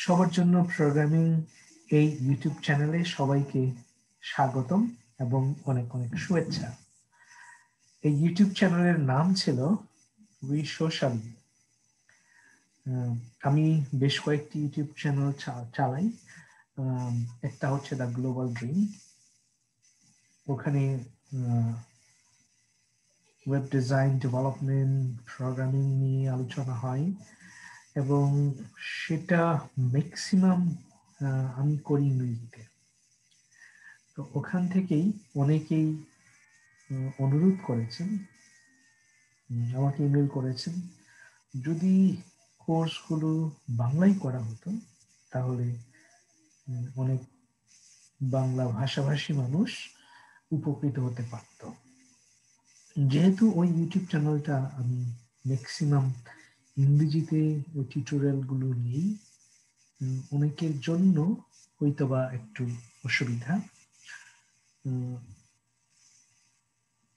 সবার জন্য প্রোগ্রামিং এই ইউটিউব চ্যানেলে সবাইকে স্বাগতম এবং অনেক অনেক শুভেচ্ছা। এই ইউটিউব চ্যানেলের নাম ছিল উই সোশ্যাল। আমি বেশ কয়েকটি ইউটিউব চ্যানেল চালাই। একটা হচ্ছে দ্য গ্লোবাল ড্রিম, ওখানে ওয়েব ডিজাইন, ডেভেলপমেন্ট, প্রোগ্রামিং নিয়ে আলোচনা হয় এবং সেটা ম্যাক্সিমাম আমি করি ইংরেজিতে। তো ওখান থেকেই অনেকেই অনুরোধ করেছেন, আমাকে ইমেল করেছেন, যদি কোর্সগুলো বাংলায় করা হতো তাহলে অনেক বাংলা ভাষাভাষী মানুষ উপকৃত হতে পারত। যেহেতু ওই ইউটিউব চ্যানেলটা আমি ম্যাক্সিমাম ইংরেজিতে ওই টিউটোরিয়ালগুলো নিই, অনেকের জন্য হয়তোবা একটু অসুবিধা,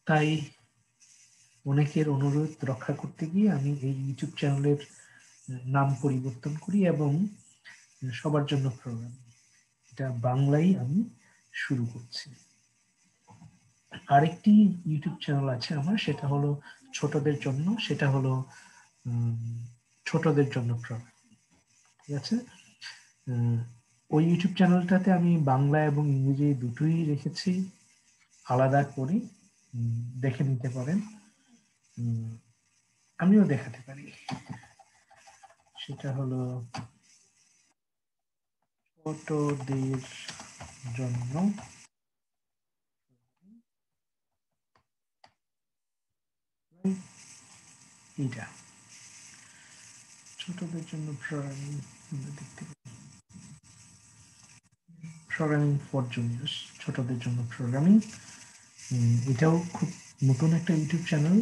তাই অনেকের অনুরোধ রক্ষা করতে গিয়ে আমি এই ইউটিউব চ্যানেলের নাম পরিবর্তন করি এবং সবার জন্য প্রোগ্রাম, এটা বাংলায় আমি শুরু করছি। আরেকটি ইউটিউব চ্যানেল আছে আমার, সেটা হলো ছোটদের জন্য, সেটা হলো ছোটদের জন্য প্রোগ্রাম। ঠিক আছে, ওই ইউটিউব চ্যানেলটাতে আমি বাংলা এবং ইংরেজি দুটোই রেখেছি আলাদা করে, দেখে নিতে পারেন, আমিও দেখাতে পারি। সেটা হলো ছোটদের জন্য এটা, ছোটদের জন্য প্রোগ্রামিং, দেখতে পারি প্রোগ্রামিং ফর জুনিয়র্স, ছোটদের জন্য প্রোগ্রামিং। এটাও খুব নতুন একটা ইউটিউব চ্যানেল,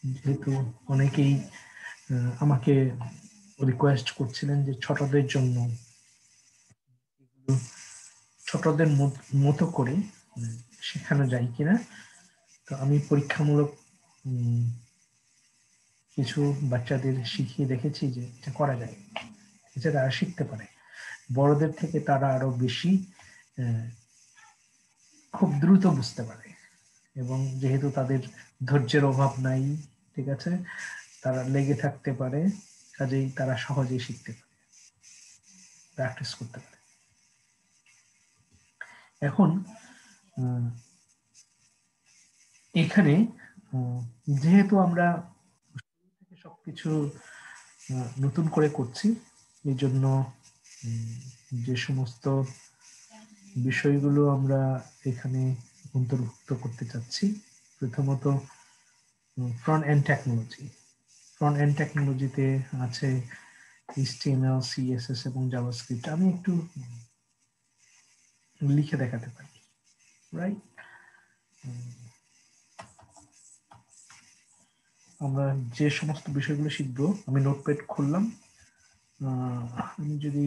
যেহেতু অনেকেই আমাকে রিকোয়েস্ট করছিলেন যে ছোটদের জন্য ছোটদের মতো করে শেখানো যায় কিনা। তো আমি পরীক্ষামূলক কিছু বাচ্চাদের শিখিয়ে দেখেছি যে এটা করা যায়, এটা তারা শিখতে পারে, বড়দের থেকে তারা আরো বেশি খুব দ্রুত বুঝতে পারে, এবং যেহেতু তাদের ধৈর্যের অভাব নাই, ঠিক আছে, তারা লেগে থাকতে পারে, কাজেই তারা সহজেই শিখতে পারে, প্র্যাকটিস করতে পারে। এখন এখানে যেহেতু আমরা সবকিছু নতুন করে করছি, এই জন্য যে সমস্ত বিষয়গুলো আমরা এখানে অন্তর্ভুক্ত করতে চাচ্ছি, প্রথমত front end technology. Front end টেকনোলজিতে আছে HTML, CSS এবং জাভাস্ক্রিপ্ট। আমি একটু লিখে দেখাতে পারি, রাইট? আমরা যে সমস্ত বিষয়গুলো শিখবো, আমি নোটপ্যাড খুললাম, আমি যদি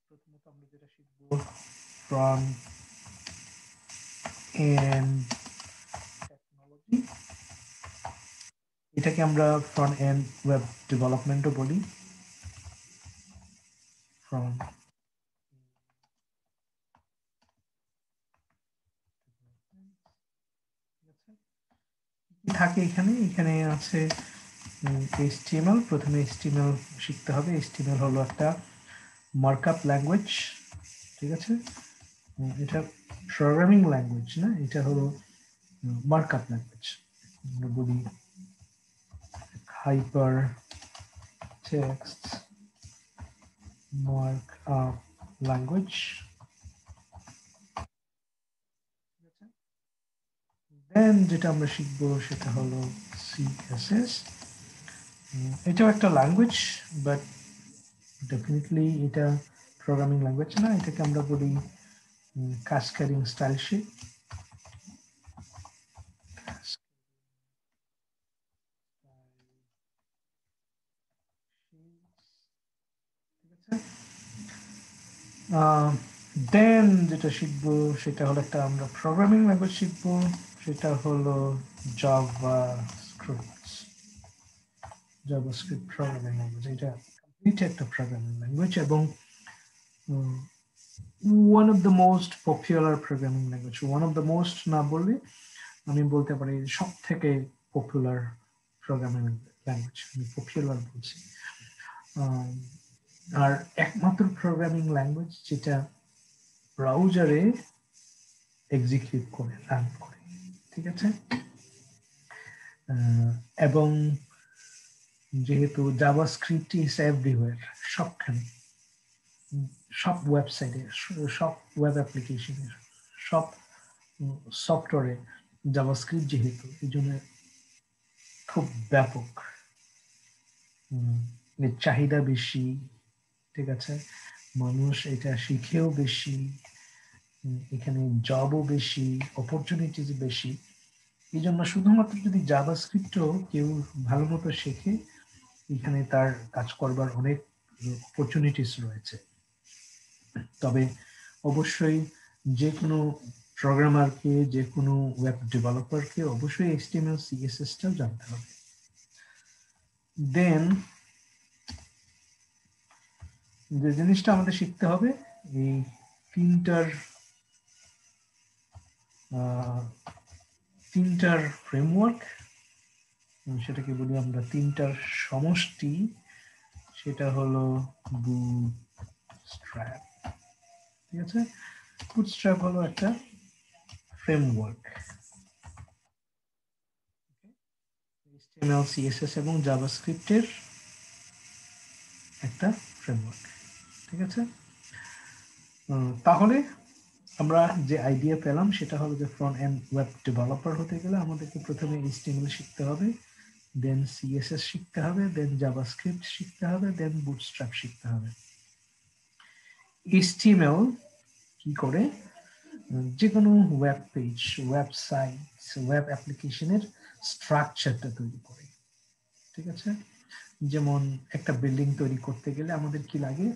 প্রথমত আমরা যেটা শিখবো ফ্রন্ট এন্ড টেকনোলজি, এটাকে আমরা ফ্রন্ট এন্ড ওয়েব ডেভেলপমেন্টও বলি। ফ্রন্ট থাকে এখানে, এখানে আছে HTML। প্রথমে HTML শিখতে হবে। HTML হলো একটা মার্কআপ ল্যাঙ্গুয়েজ, ঠিক আছে, এটা প্রোগ্রামিং ল্যাঙ্গুয়েজ না, এটা হলো মার্কআপ ল্যাঙ্গুয়েজ। আমরা বলি হাইপার টেক্সট মার্কআপ ল্যাঙ্গুয়েজ। দেন যেটা আমরা শিখবো সেটা হলো CSS। এটাও একটা ল্যাঙ্গুয়েজ, বাট ডেফিনেটলি এটা প্রোগ্রামিং ল্যাঙ্গুয়েজ না, এটাকে আমরা বলি কাসকেডিং স্টাইল শিট। দেন যেটা শিখবো সেটা হলো একটা আমরা প্রোগ্রামিং ল্যাঙ্গুয়েজ শিখবো, সেটা হলো জাভাস্ক্রিপ্ট। জাভাস্ক্রিপ্ট প্রোগ্রামিং ল্যাঙ্গুয়েজ, এটা কমপ্লিট একটা প্রোগ্রামিং ল্যাঙ্গুয়েজ এবং one of the most popular programming language, one of the most না বললে আমি বলতে পারি সব থেকে পপুলার প্রোগ্রামিং ল্যাঙ্গুয়েজ, আমি পপুলার বলছি। আর একমাত্র প্রোগ্রামিং ল্যাঙ্গুয়েজ যেটা ব্রাউজারে এক্সিকিউট করে, রান করে, ঠিক আছে। এবং যেহেতু জাভাস্ক্রিপ্ট ইজ এভরিওয়্যার, সবখানে, সব ওয়েবসাইটে, সব ওয়েব অ্যাপ্লিকেশনে, সব সফটওয়্যারে জাভাস্ক্রিপ্ট যেহেতু, এই জন্য খুব ব্যাপক, এর চাহিদা বেশি, ঠিক আছে। মানুষ এটা শিখেও বেশি, এখানে জবও বেশি, অপরচুনিটিস বেশি। এই জন্য শুধুমাত্র যদি জাভাস্ক্রিপ্টও কেউ ভালো মতো শেখে, এখানে তার কাজ করবার অনেক অপরচুনিটিস রয়েছে। তবে অবশ্যই যে কোনো প্রোগ্রামারকে, যে কোনো ওয়েব ডেভেলপারকে অবশ্যই HTML CSS-টাও জানতে হবে। দেন যে জিনিসটা আমাদের শিখতে হবে, এই তিনটার ফ্রেমওয়ার্ক, সেটাকে বলি আমরা তিনটার সমষ্টি, সেটা হলো বুটস্ট্র্যাপ, ঠিক আছে। বুটস্ট্র্যাপ হলো একটা ফ্রেমওয়ার্ক, HTML CSS এবং জাভাস্ক্রিপ্টের একটা ফ্রেমওয়ার্ক, ঠিক আছে। তাহলে আমরা যে আইডিয়া পেলাম সেটা হলো যে ফ্রন্ট এন্ড ওয়েব ডেভেলপার হতে গেলে আমাদেরকে প্রথমে HTML শিখতে হবে, দেন CSS শিখতে হবে, দেন জাভাস্ক্রিপ্ট শিখতে হবে, দেন বুটস্ট্র্যাপ শিখতে হবে। HTML কি করে, যে কোনো ওয়েব পেজ, ওয়েবসাইট, ওয়েব অ্যাপ্লিকেশনের স্ট্রাকচারটা তৈরি করে, ঠিক আছে। যেমন একটা বিল্ডিং তৈরি করতে গেলে আমাদের কি লাগে,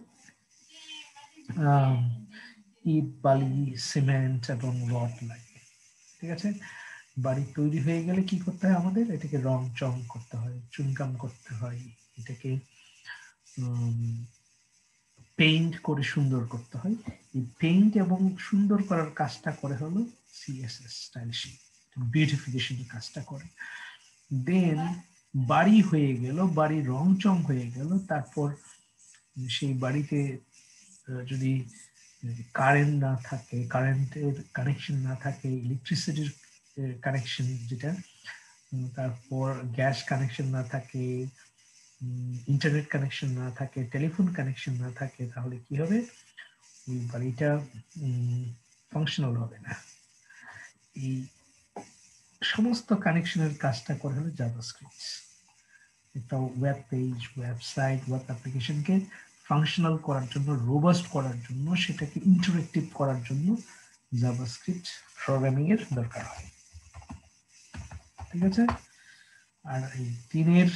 ইট, বালি, সিমেন্ট এবং রড লাগে, ঠিক আছে। বাড়ি তৈরি হয়ে গেলে কি করতে হয় আমাদের, এটাকে রং চং করতে হয়, চুনকাম করতে হয়, এটাকে পেইন্ট করে সুন্দর করতে হয়। এই পেইন্ট এবং সুন্দর করার কাজটা করে হলো CSS, স্টাইল শীট, বিউটিফিকেশনের কাজটা করে। দেন বাড়ি হয়ে গেল, বাড়ি রং চং হয়ে গেল, তারপর সেই বাড়িতে যদি কারেন্ট না থাকে, কারেন্টের কানেকশন না থাকে, ইলেকট্রিসিটির কানেকশন যেটা, তারপর গ্যাস কানেকশন না থাকে, ইন্টারনেট কানেকশন না থাকে, টেলিফোন কানেকশন না থাকে, তাহলে কি হবে, ওই বাড়িটা ফাংশনাল হবে না। এই সমস্ত কানেকশনের কাজটা করে হলো জাভাস্ক্রিপ্ট। একটা ওয়েব পেজ, ওয়েবসাইট, ওয়েব অ্যাপ্লিকেশনকে ফাংশনাল করার জন্য, রোবাস্ট করার জন্য, সেটাকে ইন্টারেক্টিভ করার জন্য জাভাস্ক্রিপ্ট প্রোগ্রামিং এর দরকার হয়, ঠিক আছে। আর এই তিনের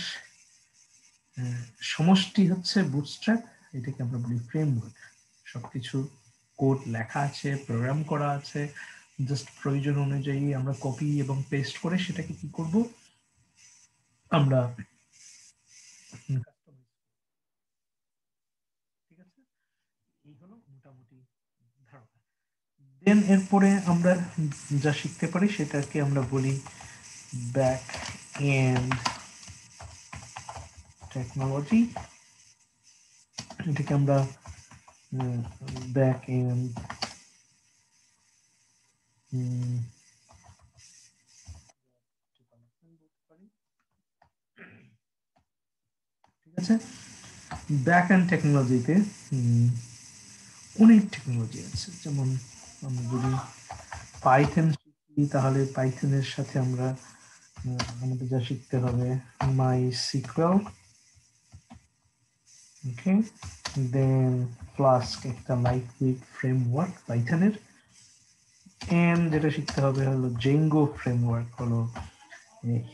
সমষ্টি হচ্ছে বুটস্ট্র্যাপ, এটাকে আমরা বলি ফ্রেমওয়ার্ক। সবকিছু কোড লেখা আছে, প্রোগ্রাম করা আছে, জাস্ট প্রয়োজন অনুযায়ী আমরা কপি এবং পেস্ট করে সেটাকে কি করব, আমরা, ঠিক আছে। এই হলো মোটামুটি ধারণা। দেন এরপরে আমরা যা শিখতে পারি সেটাকে আমরা বলি ব্যাক এন্ড টেকনোলজি। এটাকে আমরা ব্যাক এন্ড ঠিক আছে। ব্যাক এন্ড টেকনোলজিতে অনেক টেকনোলজি আছে, যেমন আমরা যদি পাইথন শিখি তাহলে পাইথনের সাথে আমরা আমাদের যা শিখতে হবে MySQL, ওকে, দেন ফ্লাস্ক একটা লাইটওয়েট ফ্রেমওয়ার্ক পাইথনের, এন্ড যেটা শিখতে হবে হলো জেঙ্গো ফ্রেমওয়ার্ক, হলো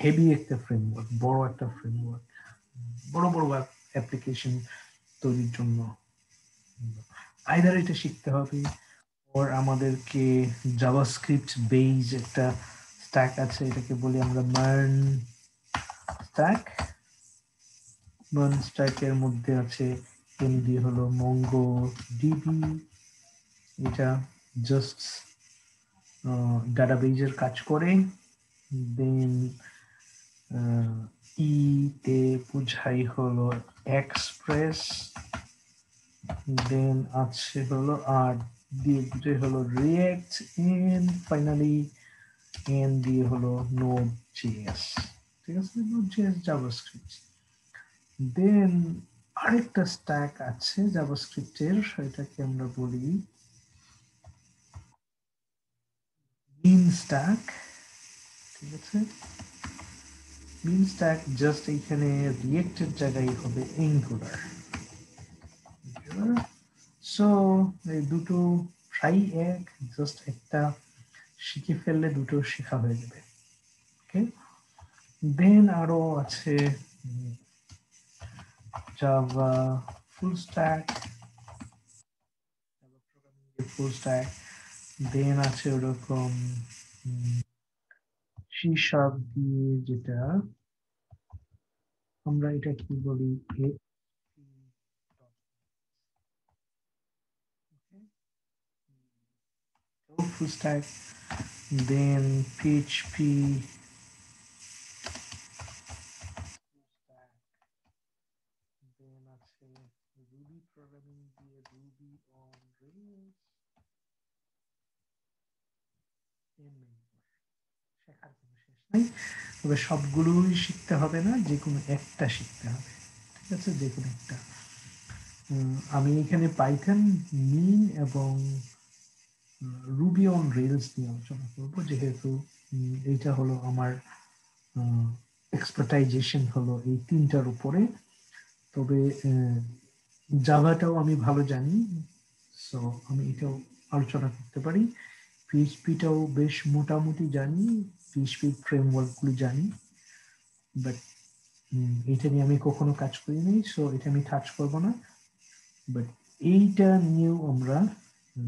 হেভি একটা ফ্রেমওয়ার্ক, বড় একটা ফ্রেমওয়ার্ক, বড় বড় অ্যাপ্লিকেশন তৈরির জন্য। আইদার এটা শিখতে হবে, ওর আমাদেরকে জাভাস্ক্রিপ্ট বেজ একটা স্ট্যাক আছে, এটাকে বলি আমরা মার্ন স্ট্যাক, নন স্ট্যাকের মধ্যে আছে এমডি হলো মঙ্গো ডিবি, এটা জাস্ট ডাটাবেজের কাজ করে। দেন ই তে বুঝাই হলো এক্সপ্রেস, দেন আছে হলো আর দিয়ে বুঝাই হলো রিয়েক্ট, এন্ড ফাইনালি এন দিয়ে হলো নোড জেএস। ঠিক আছে, নোড জেএস জাভাস্ক্রিপ্ট। দেন আরেকটা স্ট্যাক আছে জাভাস্ক্রিপ্টের, সেটাকে আমরা বলি মিন স্ট্যাক। ঠিক আছে, মিন স্ট্যাক জাস্ট এইখানে রিয়েক্টের জায়গায় হবে অ্যাঙ্গুলার। সো এই দুটো প্রায় এক, জাস্ট একটা শিখে ফেললে দুটো শেখা হয়ে যাবে। ওকে, দেন আরো আছে Java full stack, full stack. Then আছে ওরকম সি শার্প দিয়ে, যেটা আমরা এটা কি বলি full stack, then PHP, then আছে Ruby programming দিয়ে Ruby on Rails, শেখার কোনো শেষ নাই। তবে সবগুলোই শিখতে হবে না, যে কোনো একটা শিখতে হবে। ঠিক আছে, যে কোনো একটা। আমি এখানে পাইথন, মিন এবং রুবি অন রেলস নিয়ে আলোচনা করবো, যেহেতু এইটা হলো আমার এক্সপার্টাইজেশন হলো এই তিনটার উপরে। তবে জাভাটাও আমি ভালো জানি, সো আমি এটাও আলোচনা করতে পারি। পিএইচপিটাও বেশ মোটামুটি জানি, পিএইচপি ফ্রেমওয়ার্কগুলো জানি, বাট এটা নিয়ে আমি কখনো কাজ করিনি, সো এটা আমি টাচ করবো না। বাট এইটা নিয়েও আমরা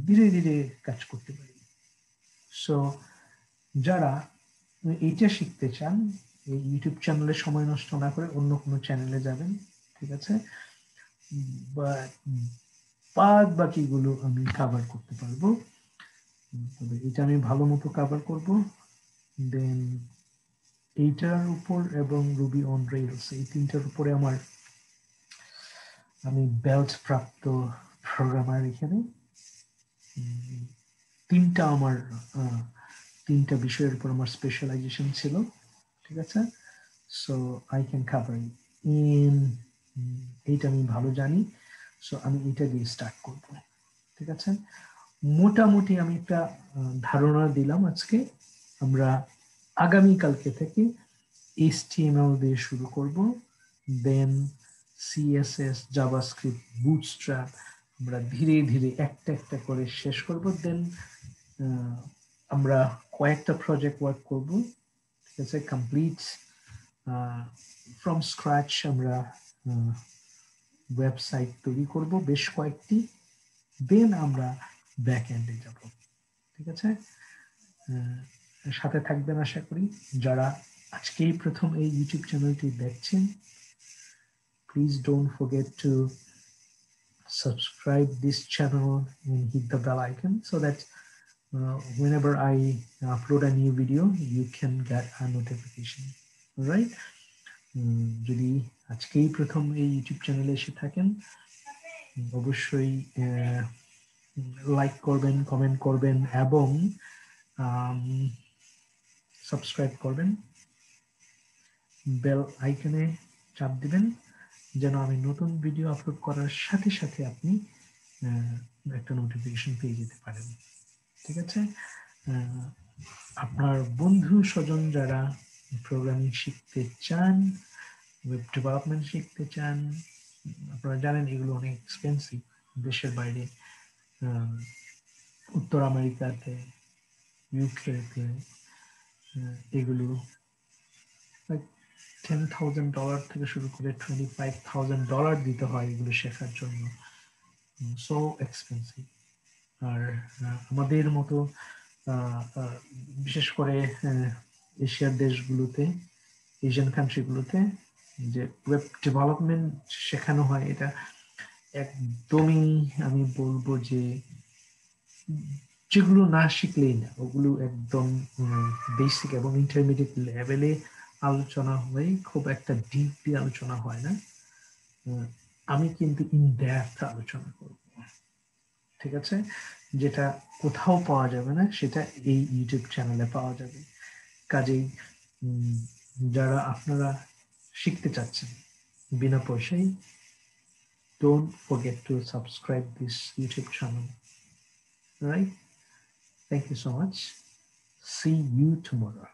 ধীরে ধীরে কাজ করতে পারি। সো যারা এইটা শিখতে চান, এই ইউটিউব চ্যানেলে সময় নষ্ট না করে অন্য কোনো চ্যানেলে যাবেন। ঠিক আছে, বাদ বাকিগুলো আমি কভার করতে পারবো, তবে এটা আমি ভালো মতো কভার করব। দেন এইটার উপর এবং রুবি অন রেলস, এই তিনটার উপরে আমি বেল্ট প্রাপ্ত প্রোগ্রামার। এখানে তিনটা আমার তিনটা বিষয়ের উপর আমার স্পেশালাইজেশন ছিল। ঠিক আছে, so I can cover in, এইটা আমি ভালো জানি, সো আমি এটা দিয়ে স্টার্ট করব। ঠিক আছে, মোটামুটি আমি একটা ধারণা দিলাম আজকে। আমরা আগামীকালকে থেকে HTML দিয়ে শুরু করব, দেন CSS, জাভাস্ক্রিপ্ট, বুটস্ট্র্যাপ আমরা ধীরে ধীরে একটা একটা করে শেষ করব। দেন আমরা কয়েকটা প্রজেক্ট ওয়ার্ক করব। ঠিক আছে, কমপ্লিট ফ্রম স্ক্র্যাচ আমরা ওয়েবসাইট তৈরি করব বেশ কয়েকটি, দেন আমরা ব্যাক এন্ডে যাব। ঠিক আছে, সাথে থাকবেন আশা করি। যারা আজকেই প্রথম এই ইউটিউব চ্যানেলটি দেখছেন, please don't forget to subscribe this channel and hit the bell icon so that whenever I upload a new video you can get a notification. Alright, যদি আজকেই প্রথম এই ইউটিউব চ্যানেলে এসে থাকেন, অবশ্যই লাইক করবেন, কমেন্ট করবেন এবং সাবস্ক্রাইব করবেন, বেল আইকনে চাপ দিবেন, যেন আমি নতুন ভিডিও আপলোড করার সাথে সাথে আপনি একটা নোটিফিকেশন পেয়ে যেতে পারেন। ঠিক আছে, আপনার বন্ধু স্বজন যারা প্রোগ্রামিং শিখতে চান, ওয়েব ডেভেলপমেন্ট শিখতে চান, আপনারা জানেন এগুলো অনেক এক্সপেন্সিভ। দেশের বাইরে, উত্তর আমেরিকাতে, ইউকেতে এগুলো $10,000 থেকে শুরু করে $25,000 দিতে হয় এগুলো শেখার জন্য। So expensive. আর আমাদের মতো বিশেষ করে এশিয়ার দেশগুলোতে, এশিয়ান কান্ট্রিগুলোতে যে ওয়েব ডেভেলপমেন্ট শেখানো হয়, এটা একদমই আমি বলবো যে যেগুলো না শিখলেই না, ওগুলো একদম বেসিক এবং ইন্টারমিডিয়েট লেভেলে আলোচনা হয়, খুব একটা ডিপলি আলোচনা হয় না। আমি কিন্তু ইন ডেপথ আলোচনা করব, ঠিক আছে? যেটা কোথাও পাওয়া যাবে না, সেটা এই ইউটিউব চ্যানেলে পাওয়া যাবে। কাজেই যারা আপনারা শিখতে চাচ্ছেন বিনা পয়সায়, don't forget to subscribe this YouTube channel. Right? Thank you so much. See you tomorrow.